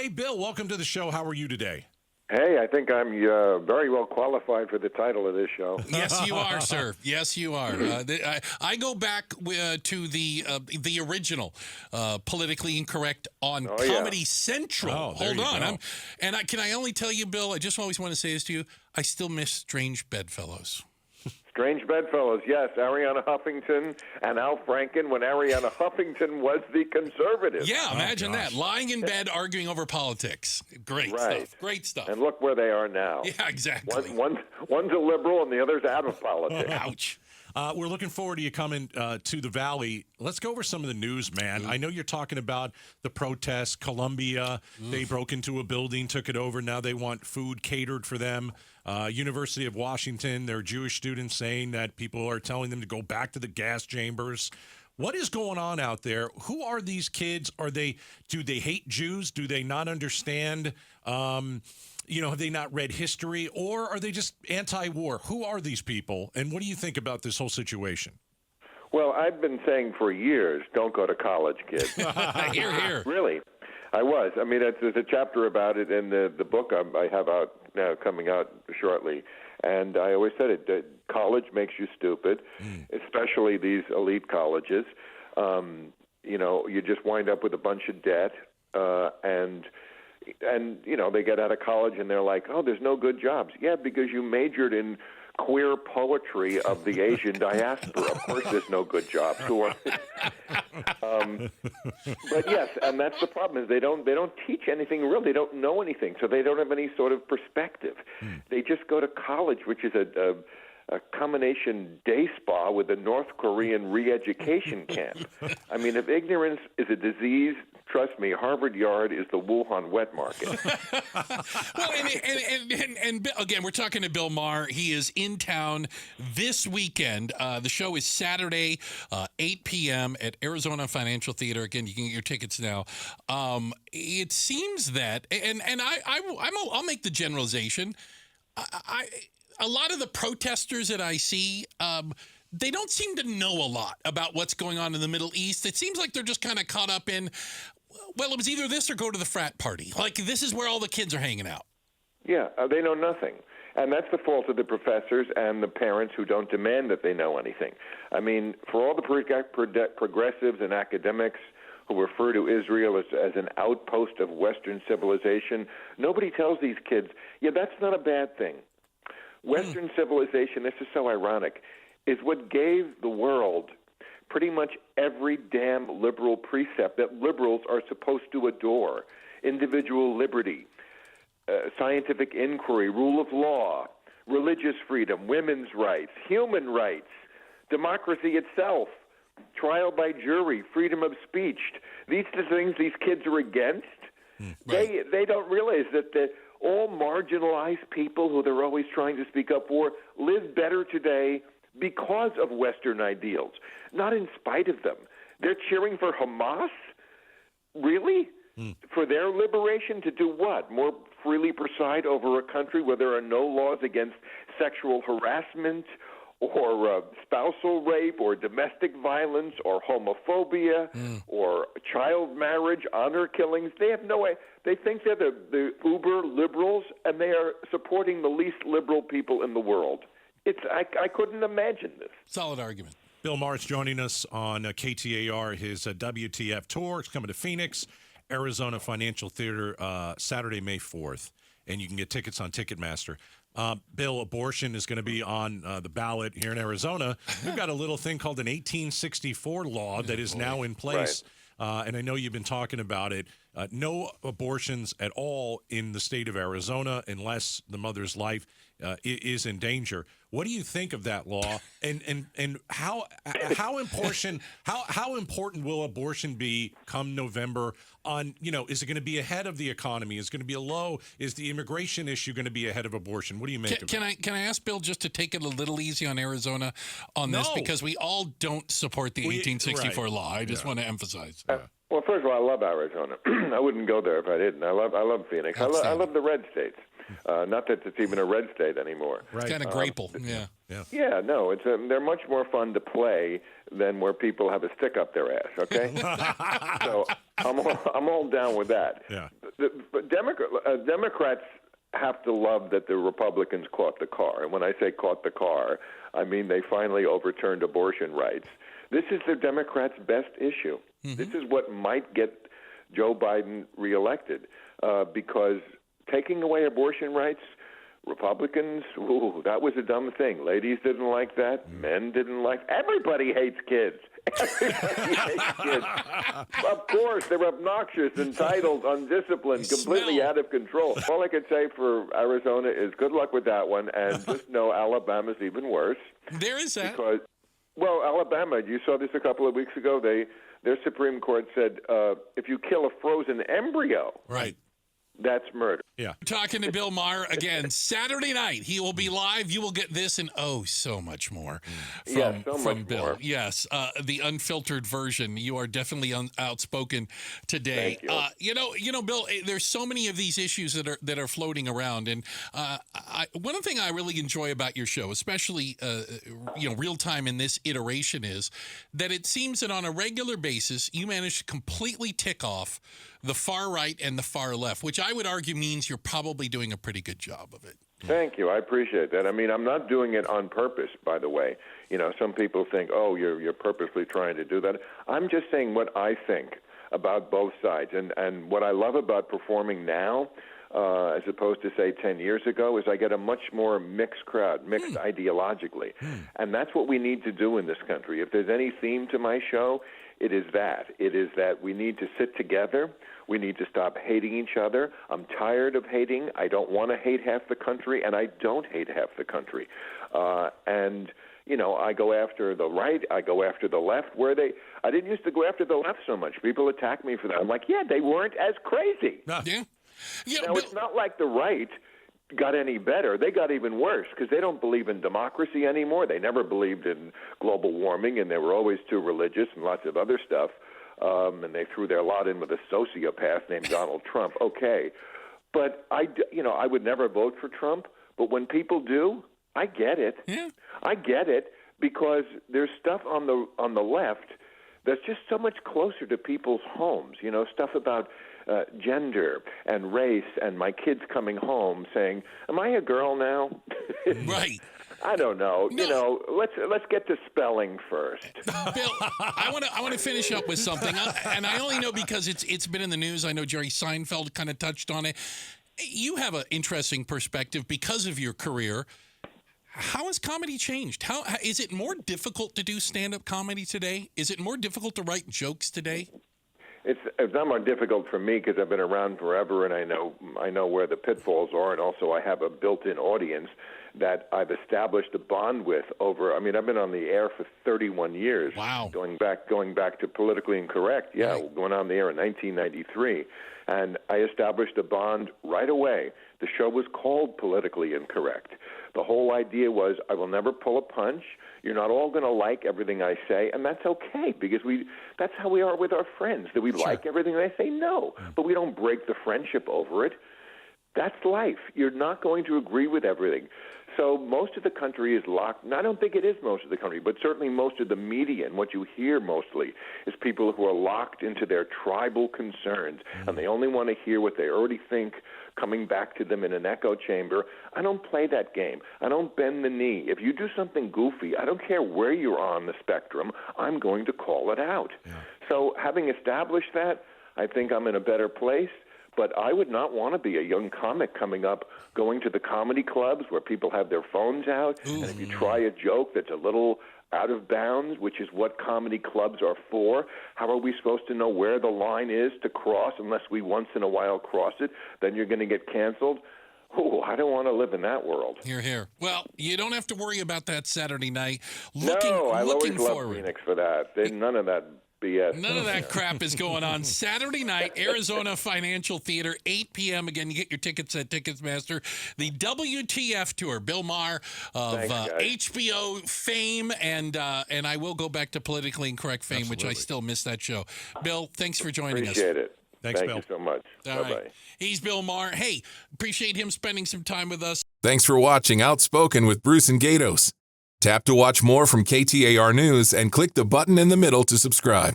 Hey, Bill, welcome to the show. How are you today? Hey, I think I'm very well qualified for the title of this show. Yes, you are, sir. Yes, you are. I go back to the original politically incorrect on Comedy Central. Oh, Hold on. Can I only tell you, Bill, I just always want to say this to you, I still miss Strange Bedfellows. Strange Bedfellows, yes. Arianna Huffington and Al Franken when Arianna Huffington was the conservative. Yeah, imagine that. Lying in bed, arguing over politics. Great stuff. Great stuff. And look where they are now. Yeah, exactly. One's a liberal and the other's out of politics. Ouch. We're looking forward to you coming to the Valley. Let's go over some of the news, man. I know you're talking about the protests. Columbia, they broke into a building, took it over. Now they want food catered for them. University of Washington, there are Jewish students saying that people are telling them to go back to the gas chambers. What is going on out there? Who are these kids? Do they hate Jews? Do they not understand? Have they not read history, or are they just anti-war? Who are these people, and what do you think about this whole situation? Well, I've been saying for years, don't go to college, kids. Hear, hear. Really, I was. I mean, there's a chapter about it in the book I have out now, coming out shortly. And I always said it, that college makes you stupid, especially these elite colleges. You just wind up with a bunch of debt, and they get out of college and they're like, oh, there's no good jobs. Yeah, because you majored in queer poetry of the Asian diaspora. Of course there's no good jobs. But yes, and that's the problem, is they don't teach anything real. They don't know anything, so they don't have any sort of perspective. They just go to college, which is a combination day spa with a North Korean re-education camp. I mean, if ignorance is a disease, trust me, Harvard Yard is the Wuhan wet market. Well, and again, we're talking to Bill Maher. He is in town this weekend. The show is Saturday, 8 p.m. at Arizona Financial Theater. Again, you can get your tickets now. It seems that, and I'll make the generalization. A lot of the protesters that I see, they don't seem to know a lot about what's going on in the Middle East. It seems like they're just kind of caught up in, well, it was either this or go to the frat party. Like, this is where all the kids are hanging out. Yeah, they know nothing. And that's the fault of the professors and the parents who don't demand that they know anything. I mean, for all the progressives and academics who refer to Israel as an outpost of Western civilization, nobody tells these kids, yeah, that's not a bad thing. Western civilization, this is so ironic, is what gave the world pretty much every damn liberal precept that liberals are supposed to adore. Individual liberty, scientific inquiry, rule of law, religious freedom, women's rights, human rights, democracy itself, trial by jury, freedom of speech. These are the things these kids are against. Right. They don't realize that all marginalized people who they're always trying to speak up for live better today because of Western ideals, not in spite of them. They're cheering for Hamas? Really? For their liberation to do what? More freely preside over a country where there are no laws against sexual harassment or spousal rape or domestic violence or homophobia or child marriage, honor killings. They have no way. They think they're the uber liberals, and they are supporting the least liberal people in the world. I couldn't imagine this. Solid argument. Bill Maher's joining us on KTAR, his WTF tour. It's coming to Phoenix, Arizona Financial Theater, Saturday, May 4th. And you can get tickets on Ticketmaster. Bill, abortion is going to be on the ballot here in Arizona. We've got a little thing called an 1864 law that is now in place. Right. And I know you've been talking about it. No abortions at all in the state of Arizona unless the mother's life is in danger. What do you think of that law? And how important will abortion be come November? Is it going to be ahead of the economy? Is it going to be a low? Is the immigration issue going to be ahead of abortion? What do you make of it? Can I ask Bill just to take it a little easy on Arizona on this, because we all don't support the 1864 law. I just want to emphasize. Well, first of all, I love Arizona. I wouldn't go there if I didn't. I love Phoenix. I love the red states. Not that it's even a red state anymore. Right. It's kind of grapeful. Yeah. Yeah, no, they're much more fun to play than where people have a stick up their ass. Okay, so I'm all down with that. Yeah. But Democrats have to love that the Republicans caught the car, and when I say caught the car, I mean they finally overturned abortion rights. This is the Democrats' best issue. Mm-hmm. This is what might get Joe Biden reelected, because taking away abortion rights. Republicans, that was a dumb thing. Ladies didn't like that. Men didn't like. Everybody hates kids. Everybody hates kids. Of course, they're obnoxious, entitled, undisciplined, completely out of control. All I can say for Arizona is good luck with that one, and just know Alabama's even worse. There is that. Because, well, Alabama, you saw this a couple of weeks ago. Their Supreme Court said if you kill a frozen embryo, right, that's murder. Yeah. Talking to Bill Maher again Saturday night. He will be live. You will get this and so much more from Bill. More. Yes, the unfiltered version. You are definitely outspoken today. Thank you. You know, Bill. There's so many of these issues that are floating around, and one thing I really enjoy about your show, especially real time in this iteration, is that it seems that on a regular basis you manage to completely tick off the far right and the far left, which I would argue means you're probably doing a pretty good job of it. Thank you. I appreciate that. I mean, I'm not doing it on purpose, by the way. You know, some people think, you're purposely trying to do that. I'm just saying what I think about both sides. And what I love about performing now, as opposed to, say, 10 years ago, is I get a much more mixed crowd, mixed ideologically. And that's what we need to do in this country. If there's any theme to my show, it is that. It is that we need to sit together. We need to stop hating each other. I'm tired of hating. I don't want to hate half the country, and I don't hate half the country. I go after the right. I go after the left. I didn't used to go after the left so much. People attack me for that. I'm like, they weren't as crazy. Yeah. Now, it's not like the right got any better. They got even worse because they don't believe in democracy anymore. They never believed in global warming, and they were always too religious and lots of other stuff. And they threw their lot in with a sociopath named Donald Trump. Okay. But I would never vote for Trump. But when people do, I get it. Yeah. I get it because there's stuff on the left that's just so much closer to people's homes. You know, stuff about gender and race and my kids coming home saying, "Am I a girl now?" Right. I don't know. No. You know, let's get to spelling first. Bill, I want to finish up with something, and I only know because it's been in the news. I know Jerry Seinfeld kind of touched on it. You have an interesting perspective because of your career. How has comedy changed? How is it more difficult to do stand-up comedy today? Is it more difficult to write jokes today? It's not more difficult for me because I've been around forever and I know where the pitfalls are, and also I have a built-in audience that I've established a bond with over. I mean, I've been on the air for 31 years. Wow. Going back to Politically Incorrect. Yeah, right. Going on the air in 1993, and I established a bond right away. The show was called Politically Incorrect. The whole idea was I will never pull a punch. You're not all going to like everything I say, and that's okay because that's how we are with our friends. Do we like everything I say? No, but we don't break the friendship over it. That's life. You're not going to agree with everything. So most of the country is locked, and I don't think it is most of the country, but certainly most of the media, and what you hear mostly is people who are locked into their tribal concerns, and they only want to hear what they already think coming back to them in an echo chamber. I don't play that game. I don't bend the knee. If you do something goofy, I don't care where you're on the spectrum, I'm going to call it out. Yeah. So having established that, I think I'm in a better place. But I would not want to be a young comic coming up, going to the comedy clubs where people have their phones out. Ooh. And if you try a joke that's a little out of bounds, which is what comedy clubs are for, how are we supposed to know where the line is to cross unless we once in a while cross it? Then you're going to get canceled. Oh, I don't want to live in that world. Hear, hear. Well, you don't have to worry about that Saturday night. I always love Phoenix for that. None of that BS. None of that crap is going on. Saturday night, Arizona Financial Theater, 8 p.m. Again, you get your tickets at Ticketmaster. The WTF Tour. Bill Maher of HBO fame, and I will go back to Politically Incorrect fame, which I still miss that show. Bill, thanks for joining us. Appreciate it. Thanks, Thank Bill. you so much. All Bye-bye. right. He's Bill Maher. Hey, appreciate him spending some time with us. Thanks for watching Outspoken with Bruce and Gatos. Tap to watch more from KTAR News and click the button in the middle to subscribe.